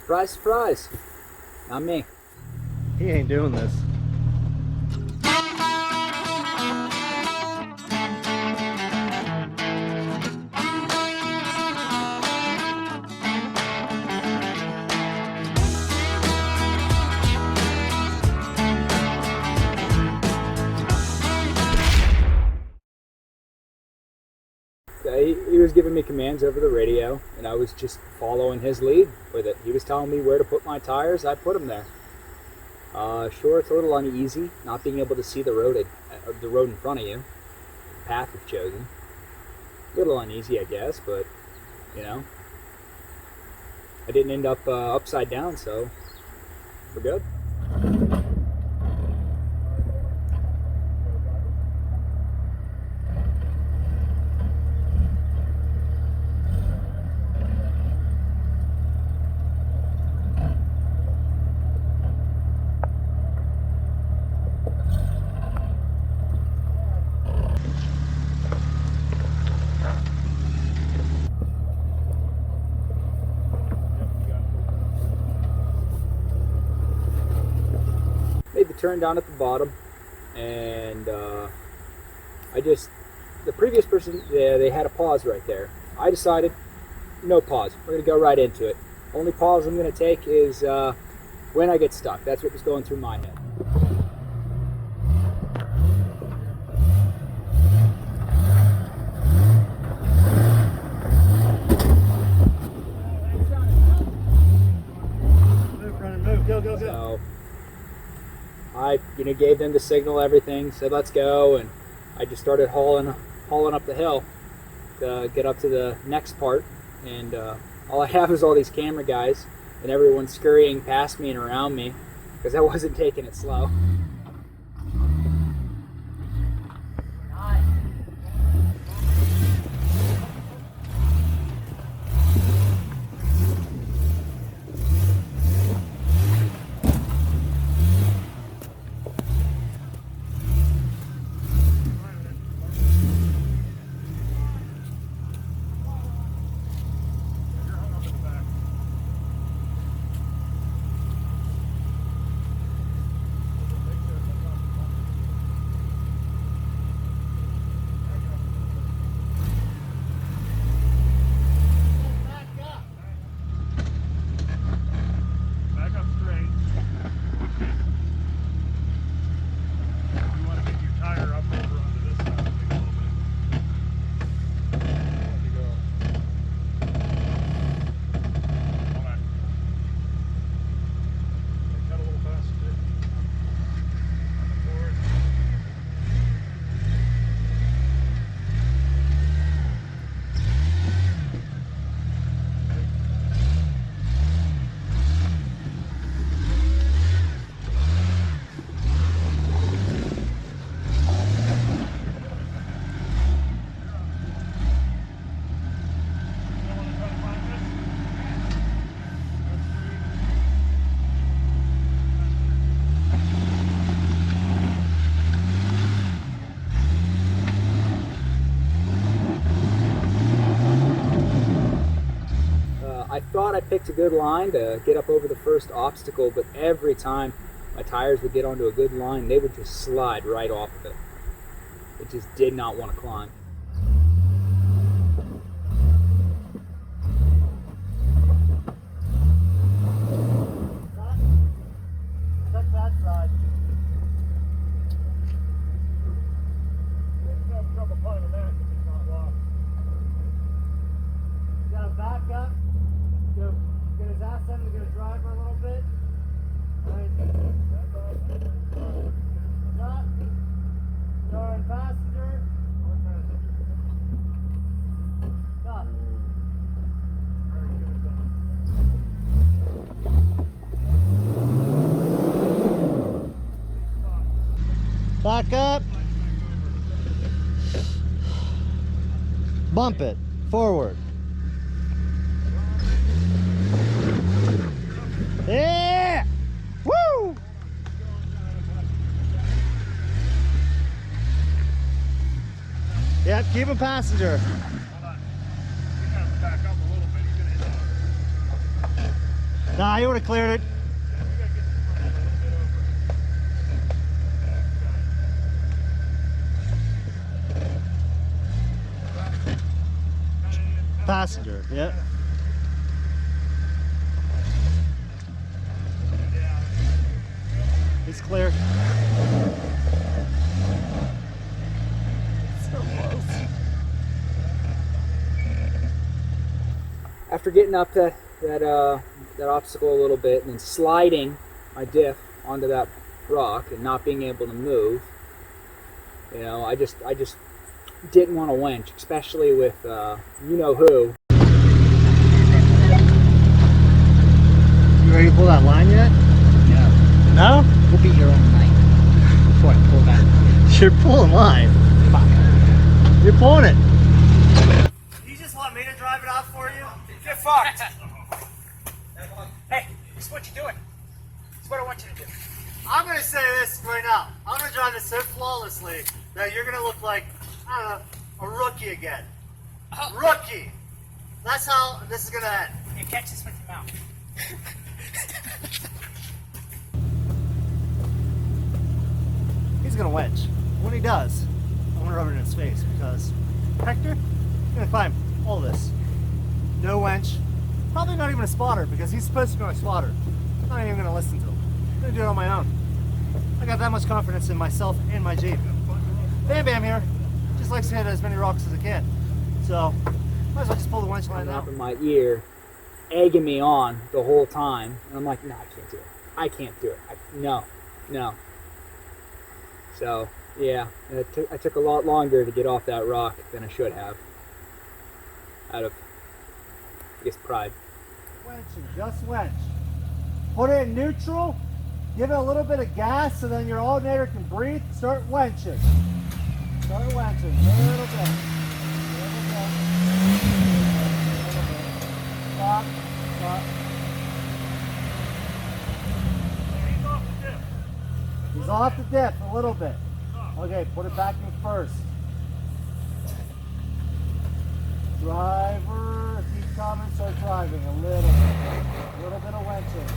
Surprise, surprise. Not me. He ain't doing this. He was giving me commands over the radio, and I was just following his lead with it. He was telling me where to put my tires. I put them there. Sure, it's a little uneasy not being able to see the road in front of you, the path you've chosen. A little uneasy, I guess, but you know, I didn't end up upside down, so we're good. Made the turn down at the bottom, and the previous person, they had a pause right there. I decided, no pause, we're going to go right into it. Only pause I'm going to take is when I get stuck. That's what was going through my head. Go. So I, gave them the signal, everything, said let's go, and I just started hauling up the hill to get up to the next part. And all I have is all these camera guys, and everyone scurrying past me and around me because I wasn't taking it slow. I thought I picked a good line to get up over the first obstacle, but every time my tires would get onto a good line, they would just slide right off of it. It just did not want to climb. Check that side. Trouble putting that if he's not locked. You gotta back up. Get his ass in to get a driver a little bit. Right. Stop. You're in passenger. Stop. Back up. Bump it. Forward. Yeah! Woo! Yep, keep him passenger. Hold on. You gotta back up a little bit. He's gonna hit that. Nah, you would have cleared it. Passenger, yep. He's clear. So close. After getting up that obstacle a little bit and then sliding my diff onto that rock and not being able to move, you know, I just didn't want to winch, especially with you know who. You ready to pull that line yet? No. No? We'll be here all night before I pull that. You're pulling line. You're pulling it. You just want me to drive it out for you? Get fucked! Hey, this is what you're doing. This is what I want you to do. I'm going to say this right now. I'm going to drive this so flawlessly that you're going to look like, I don't know, a rookie again. Rookie! That's how this is going to end. You catch this with your mouth. He's going to winch. When he does, I'm going to rub it in his face because Hector is going to climb all this. No winch. Probably not even a spotter because he's supposed to be my spotter. I'm not even going to listen to him. I'm going to do it on my own. I got that much confidence in myself and my Jeep. Bam Bam here just likes to hit as many rocks as I can. So, might as well just pull the winch line Up out. in my ear, egging me on the whole time. And I'm like, no, I can't do it. I can't do it. No. So, yeah, I took a lot longer to get off that rock than I should have. Out of, I guess, pride. Wenching, just wench. Put it in neutral, give it a little bit of gas so then your alternator can breathe. Start wenching. Start wenching, a little bit. Stop. He's off the dip a little bit. Okay, put it back in first. Driver, keep coming, start driving a little bit. A little bit of wenching.